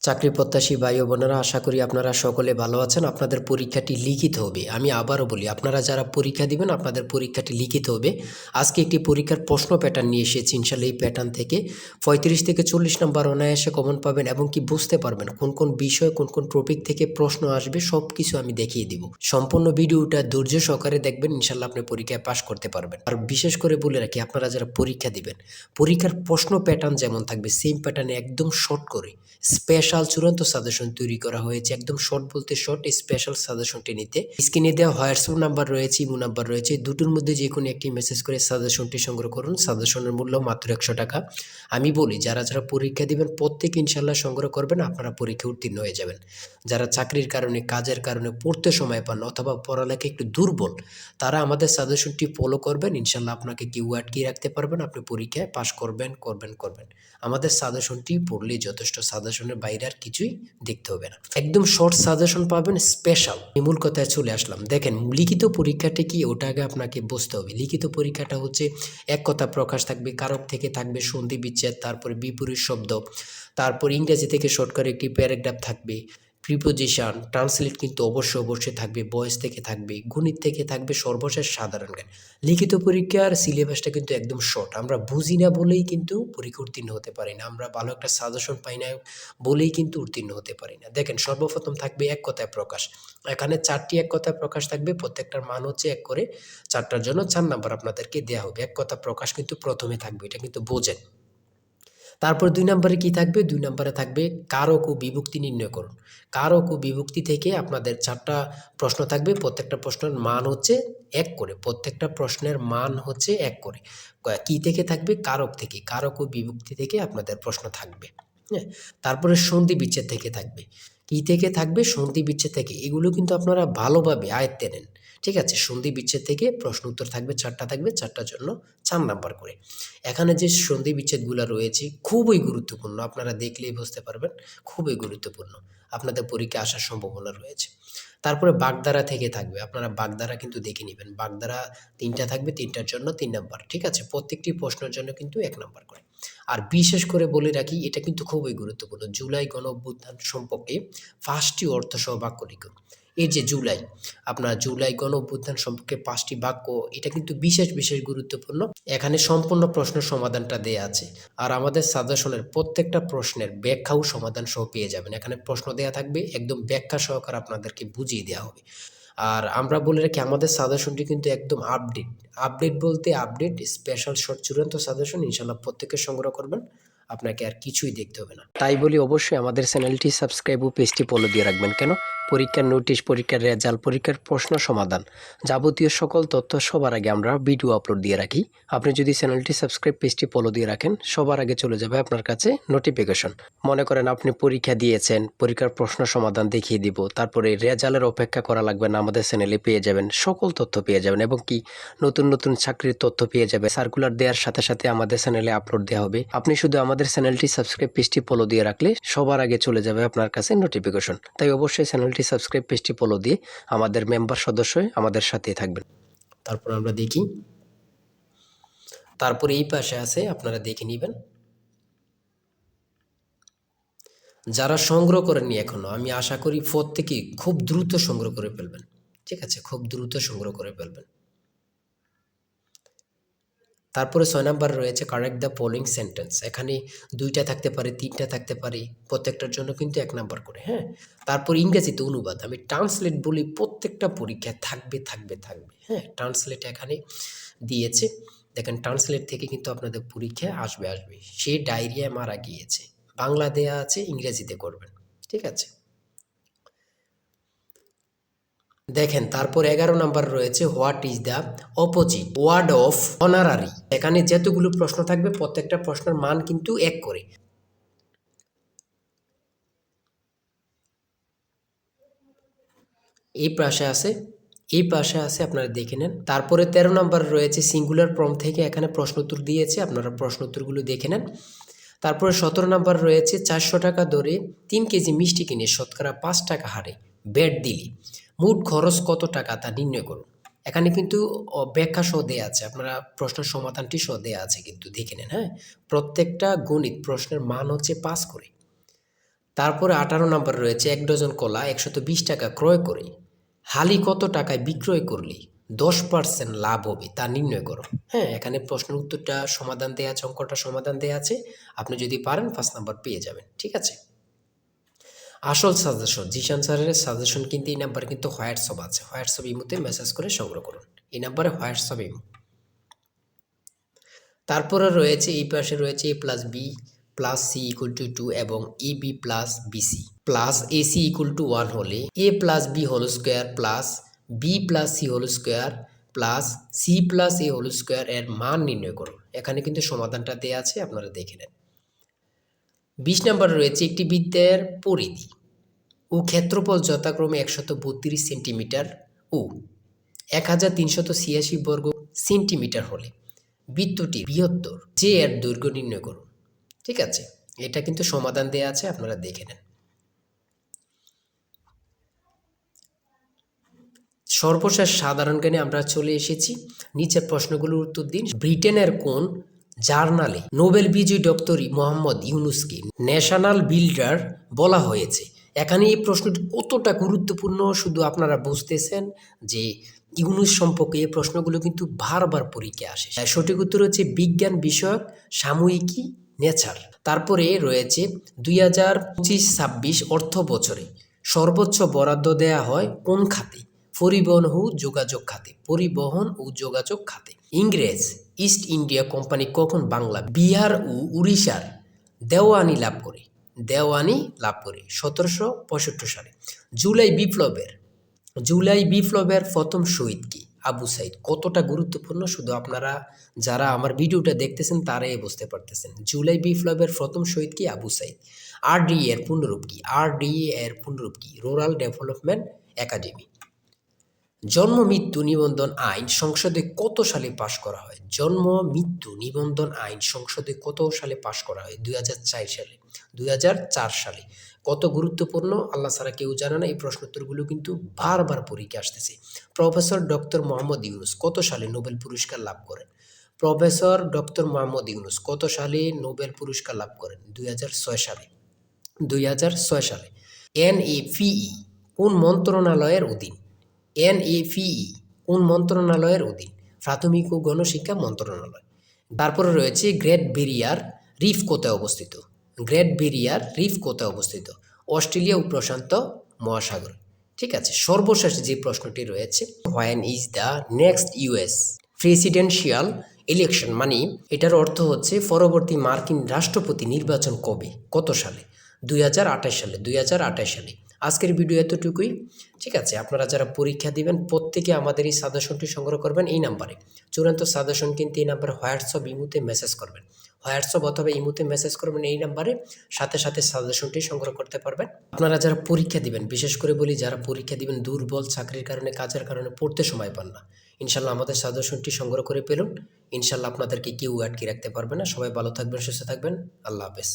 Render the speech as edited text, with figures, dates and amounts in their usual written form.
চাকরি প্রত্যাশী ভাই ও বোনেরা, আশা করি আপনারা সকলে ভালো আছেন। আপনাদের পরীক্ষাটি লিখিত হবে। আমি আবারও বলি, আপনারা যারা পরীক্ষা দিবেন আপনাদের পরীক্ষাটি লিখিত হবে। আজকে একটি পরীক্ষার প্রশ্ন প্যাটার্ন নিয়ে এসেছি। ইনশাল্লাহ এই প্যাটার্ন থেকে 35 থেকে 40 নম্বর অনায়াসে কমন পাবেন এবং কি বুঝতে পারবেন কোন কোন বিষয় কোন কোন টপিক থেকে প্রশ্ন আসবে সব কিছু আমি দেখিয়ে দিব। সম্পূর্ণ ভিডিওটা ধৈর্য সহকারে দেখবেন, ইনশাল্লাহ আপনি পরীক্ষায় পাশ করতে পারবেন। আর বিশেষ করে বলে রাখি, আপনারা যারা পরীক্ষা দিবেন পরীক্ষার প্রশ্ন প্যাটার্ন যেমন থাকবে সেম প্যাটার্নে একদম শর্ট করে স্পেশাল চূড়ান্ত সাজেশন তৈরি করা হয়েছে। একদম শর্ট বলতে শর্ট, স্পেশাল সাজেশনটি নিতে স্ক্রিনে দেওয়া হোয়াটসঅ্যাপ নাম্বার রয়েছে, ইমো নাম্বার রয়েছে, দুটোর মধ্যে যে কোনো একটি মেসেজ করে সাজেশনটি সংগ্রহ করুন। সাজেশনের মূল্য মাত্র 100 টাকা। আমি বলি, যারা যারা পরীক্ষা দিবেন প্রত্যেকে ইনশাল্লাহ সংগ্রহ করবেন, আপনারা পরীক্ষা উত্তীর্ণ হয়ে যাবেন। যারা চাকরির কারণে কাজের কারণে পড়তে সময় পান অথবা পড়ালেখা একটু দুর্বল, তারা আমাদের সাজেশনটি ফলো করবেন। ইনশাল্লাহ আপনাকে কেউ আটকিয়ে রাখতে পারবেন, আপনি পরীক্ষায় পাশ করবেন করবেন করবেন। আমাদের সাজেশনটি পড়লেই যথেষ্ট, সাজেশনের বাইরে আর কিছুই দেখতে হবে না। একদম শর্ট সাজেশন পাবেন, স্পেশাল। মূল কথায় চলে আসলাম। দেখেন, লিখিত পরীক্ষাটা কি ওটা আগে আপনাকে বুঝতে হবে। লিখিত পরীক্ষাটা হচ্ছে এক কথা প্রকাশ থাকবে, কারক থেকে থাকবে সন্ধি বিচ্ছেদ, তারপরে বিপরীত শব্দ, তারপর ইংরেজি থেকে শর্ট করে একটি প্যারাগ্রাফ থাকবে, প্রিপোজিশন, ট্রান্সলেট কিন্তু অবশ্যই থাকবে, ভয়েস থেকে থাকবে, গণিত থেকে থাকবে, সর্বশেষ সাধারণ জ্ঞান। লিখিত পরীক্ষার সিলেবাসটা কিন্তু একদম শর্ট। আমরা বুঝি না বলেই কিন্তু পরীক্ষা উত্তীর্ণ হতে পারি না, আমরা ভালো একটা সাজেশন পাই না বলেই কিন্তু উত্তীর্ণ হতে পারি না। দেখেন, সর্বপ্রথম থাকবে এক কথায় প্রকাশ। এখানে 4টি এক কথায় প্রকাশ থাকবে, প্রত্যেকটার মান হচ্ছে 1 করে। 4টার জন্য 4 নাম্বার আপনাদেরকে দেওয়া হবে। এক কথা প্রকাশ কিন্তু প্রথমে থাকবে, এটা কিন্তু বোঝেন। তারপর 2 নম্বরে কি থাকবে? 2 নম্বরে থাকবে কারক ও বিভক্তি নির্ণয় করুন। কারক ও বিভক্তি থেকে আপনাদের 4টা প্রশ্ন থাকবে। প্রত্যেকটা প্রশ্নের মান হচ্ছে 1 করে। প্রত্যেকটা প্রশ্নের মান হচ্ছে 1 করে। কি থেকে থাকবে? কারক থেকে। কারক ও বিভক্তি থেকে আপনাদের প্রশ্ন থাকবে। হ্যাঁ? তারপরে সন্ধি বিচ্ছেদ থেকে থাকবে। কি থেকে থাকবে? সন্ধি বিচ্ছেদ থেকে। এগুলো কিন্তু আপনারা ভালোভাবে আয়ত্তে নেন। ঠিক আছে? সন্ধি বিচ্ছেদ থেকে প্রশ্ন উত্তর থাকবে 4টা থাকবে, 4টার জন্য 4 নাম্বার করে। এখানে যে সন্ধি বিচ্ছেদগুলো রয়েছে খুবই গুরুত্বপূর্ণ, আপনারা দেখলেই বুঝতে পারবেন, খুবই গুরুত্বপূর্ণ। আপনাদের পরীক্ষায় আসার সম্ভাবনা রয়েছে। তারপরে বাগধারা থেকে থাকবে, আপনারা বাগধারা কিন্তু দেখে নেবেন। বাগধারা 3টা থাকবে, 3টার জন্য 3 নাম্বার। ঠিক আছে? প্রত্যেকটি প্রশ্নের জন্য কিন্তু 1 নাম্বার করে। আর বিশেষ করে বলে রাখি, এটা কিন্তু খুবই গুরুত্বপূর্ণ। জুলাই গণঅভ্যুত্থান সম্পর্কে 5টি অর্থসহ বাক্য লিখুন। এই যে জুলাই, আপনার জুলাই গণঅভ্যুত্থান সম্পর্কে 5টি বাক্য, এটা কিন্তু বিশেষ গুরুত্বপূর্ণ। এখানে সম্পূর্ণ প্রশ্নের সমাধানটা দেয়া আছে। আর আমাদের সাজেশনের প্রত্যেকটা প্রশ্নের ব্যাখ্যা ও সমাধান সহ পেয়ে যাবেন। এখানে প্রশ্ন দেয়া থাকবে, একদম ব্যাখ্যা সহকারে আপনাদেরকে বুঝিয়ে দেওয়া হবে। আর আমরা বলে রাখি, আমাদের সাজেশনটি কিন্তু একদম আপডেট। আপডেট বলতে আপডেট, স্পেশাল শর্ট চূড়ান্ত সাজেশন। ইনশাআল্লাহ প্রত্যেকে সংগ্রহ করবেন, আপনাকে আর কিছুই দেখতে হবে না। তাই বলি, অবশ্যই আমাদের চ্যানেলটি সাবস্ক্রাইব ও পেজটি ফলো দিয়ে রাখবেন। কেন? পরীক্ষার নোটিশ, পরীক্ষার রেজাল্ট, পরীক্ষার প্রশ্ন সমাধান, যাবতীয় সকল তথ্য সবার আগে আমরা ভিডিও আপলোড দিয়ে রাখি। আপনি যদি চ্যানেলটি সাবস্ক্রাইব, পেজটি ফলো দিয়ে রাখেন, সবার আগে চলে যাবে আপনার কাছে নোটিফিকেশন। মনে করেন আপনি পরীক্ষা দিয়েছেন, পরীক্ষার প্রশ্ন সমাধান দেখিয়ে দিব, তারপরে রেজাল্টের অপেক্ষা করা লাগবে না, আমাদের চ্যানেলে পেয়ে যাবেন, সকল তথ্য পেয়ে যাবেন এবং কি নতুন চাকরির তথ্য পেয়ে যাবে। সার্কুলার দেওয়ার সাথে আমাদের চ্যানেলে আপলোড দেওয়া হবে। আপনি শুধু আমাদের চ্যানেলটি সাবস্ক্রাইব, পেজটি ফলো দিয়ে রাখলে সবার আগে চলে যাবে আপনার কাছে নোটিফিকেশন। তাই অবশ্যই চ্যানেলটি সাবস্ক্রাইব, পেজটি ফলো দিয়ে আমাদের মেম্বার সদস্য হয়ে আমাদের সাথেই থাকবেন। তারপর আমরা দেখি, তারপরে এই পাশে আছে, আপনারা দেখে নেবেন। যারা সংগ্রহ করেননি এখনো, আমি আশা করি প্রত্যেকেই খুব দ্রুত সংগ্রহ করে ফেলবেন। ঠিক আছে? খুব দ্রুত সংগ্রহ করে ফেলবেন। তারপরে 6 নাম্বার রয়েছে কারেক্ট দ্য ফলোইং সেন্টেন্স। এখানে 2টা থাকতে পারে, 3টা থাকতে পারে, প্রত্যেকটার জন্য কিন্তু 1 নাম্বার করে। হ্যাঁ? তারপর ইংরেজিতে অনুবাদ। আমি ট্রান্সলেট বলি, প্রত্যেকটা পরীক্ষায় থাকবে। হ্যাঁ? ট্রান্সলেট এখানে দিয়েছে। দেখেন, ট্রান্সলেট থেকে কিন্তু আপনাদের পরীক্ষায় আসবে। সে ডায়রিয়ায় মারা গিয়েছে। বাংলা দেয়া আছে, ইংরেজিতে করবেন। ঠিক আছে? দেখেন, তারপর 11 নাম্বার রয়েছে what is the opposite word of honorary. এখানে যতগুলো প্রশ্ন থাকবে প্রত্যেকটা প্রশ্নের মান কিন্তু 1 করে। এই পাশে আছে, আপনারা দেখে নেন। তারপরে 13 নাম্বার রয়েছে সিঙ্গুলার ফর্ম থেকে, এখানে প্রশ্ন উত্তর দিয়েছে, আপনারা প্রশ্ন উত্তরগুলো দেখে নেন। তারপরে 17 নাম্বার রয়েছে 400 টাকা দরে 3 কেজি মিষ্টি কিনে শতকরা 5 টাকা হারে ব্যাট দিলে মোট খরচ কত টাকা তা নির্ণয় করুন। এখানে কিন্তু ব্যাখ্যা সহ দেয়া আছে, আপনারা প্রশ্নের সমাধানটি সহ দেয়া আছে, কিন্তু দেখে নেন। হ্যাঁ? প্রত্যেকটা গণিত প্রশ্নের মান হচ্ছে 5 করে। তারপরে 18 নাম্বার রয়েছে 1 ডজন কলা 120 টাকা ক্রয় করে হালি কত টাকায় বিক্রয় করলে 10% লাভ হবে তা নির্ণয় করো। হ্যাঁ, এখানে প্রশ্নের উত্তরটা সমাধান দেয়া আছে, অঙ্কটা সমাধান দেয়া আছে। আপনি যদি পারেন 5 নাম্বার পেয়ে যাবেন। ঠিক আছে? আসল সাজেশন জিশান স্যারের সাজেশন কিন্তু এই নাম্বারে কিন্তু হোয়াটসঅ্যাপ আছে। হোয়াটসঅ্যাপ ইমোতে মেসেজ করে সংগ্রহ করুন। এই নাম্বারে হোয়াটসঅ্যাপ ইমো। তারপরে রয়েছে এই পাশে রয়েছে a plus B plus C equal to 2 এবং A B plus BC plus AC equal to 1 হলে A plus B whole square plus B plus C whole square plus C plus A whole square এর মান নির্ণয় করুন। এখানে কিন্তু সমাধানটা দেওয়া আছে, আপনারা দেখে নেন। 20 নম্বরে রয়েছে একটি বৃত্তের পরিধি ও ক্ষেত্রফল যথাক্রমে 132 সেন্টিমিটার ও 1386 বর্গ সেন্টিমিটার হলে বৃত্তটি বৃহত্তর যে এর দৈর্ঘ্য নির্ণয় করুন। ঠিক আছে, এটা কিন্তু সমাধান দেয়া আছে, আপনারা দেখে নেন। সর্বশেষ সাধারণ জ্ঞানে আমরা চলে এসেছি। নিচের প্রশ্নগুলোর উত্তর দিন। ব্রিটেনের কোন জার্নালে নোবেল বিজয়ী ডক্টর মোহাম্মদ ইউনুসকে ন্যাশনাল বিল্ডার বলা হয়েছে? এখানে এই প্রশ্নটি কতটা গুরুত্বপূর্ণ শুধু আপনারা বুঝতেছেন যে ইউনুস সম্পর্কে এই প্রশ্নগুলো কিন্তু বারবার পরীক্ষায় আসে। সঠিক উত্তর হচ্ছে বিজ্ঞান বিষয়ক সাময়িকী নেচার। তারপরে রয়েছে 2025-26 অর্থ বছরে সর্বোচ্চ বরাদ্দ দেয়া হয় কোন খাতে? পরিবহন ও যোগাযোগ খাতে। পরিবহন ও যোগাযোগ খাতে। ইংরেজ ইস্ট ইন্ডিয়া কোম্পানি কখন বাংলা, বিহার ও উড়িষ্যার দেওয়ানি লাভ করে? 1765 সালে। জুলাই বিপ্লবের প্রথম শহীদ কি? আবু সাইদ। কতটা গুরুত্বপূর্ণ শুধু আপনারা যারা আমার ভিডিওটা দেখতেছেন তারাই বুঝতে পারতেছেন। জুলাই বিপ্লবের প্রথম শহীদ কি? আবু সাইদ। আরডিএ এর পূর্ণরূপ কি? Rural development academy. জন্ম মৃত্যু নিবন্ধন আইন সংসদে কত সালে পাশ করা হয়? জন্ম মৃত্যু নিবন্ধন আইন সংসদে কত সালে পাশ করা হয়? 2004 সালে। কত গুরুত্বপূর্ণ, আল্লাহ ছাড়া কেউ জানে না। এই প্রশ্নোত্তরগুলো কিন্তু বারবার পরীক্ষা আসতেছে। প্রফেসর ডক্টর মোহাম্মদ ইউনুস কত সালে নোবেল পুরস্কার লাভ করেন? প্রফেসর ডক্টর মোহাম্মদ ইউনুস কত সালে নোবেল পুরস্কার লাভ করেন? 2006 সালে। এনএপিই কোন মন্ত্রণালয়ের অধীন? কোন মন্ত্রণালয়ের অধীন? প্রাথমিক ও গণশিক্ষা মন্ত্রণালয়। তারপরে রয়েছে গ্রেট ব্যারিয়ার রিফ কোথায় অবস্থিত? অস্ট্রেলিয়া ও প্রশান্ত মহাসাগর। ঠিক আছে, সর্বশেষ যে প্রশ্নটি রয়েছে, when is the next US presidential election? মানে এটার অর্থ হচ্ছে পরবর্তী মার্কিন রাষ্ট্রপতি নির্বাচন কবে, কত সালে? 2028 সালে। আজকের ভিডিও এতটুকুই। ঠিক আছে, আপনারা যারা পরীক্ষা দিবেন প্রত্যেকে আমাদের এই সাজেশনটি সংগ্রহ করবেন এই নাম্বারে। চূড়ান্ত সাজেশন কিন্তু এই নাম্বারে হোয়াটসঅ্যাপ ইমোতে মেসেজ করবেন। হোয়াটসঅ্যাপ অথবা ইমোতে মেসেজ করবেন এই নাম্বারে, সাথে সাথে সাজেশনটি সংগ্রহ করতে পারবেন। আপনারা যারা পরীক্ষা দিবেন, বিশেষ করে বলি যারা পরীক্ষা দিবেন দুর্বল, চাকরির কারণে, কাজের কারণে পড়তে সময় পান না, ইনশাল্লাহ আমাদের সাজেশনটি সংগ্রহ করে পেলুন। ইনশাল্লাহ আপনাদেরকে কেউ আটকে রাখতে পারবে না। সবাই ভালো থাকবেন, সুস্থ থাকবেন। আল্লাহ হাফেজ।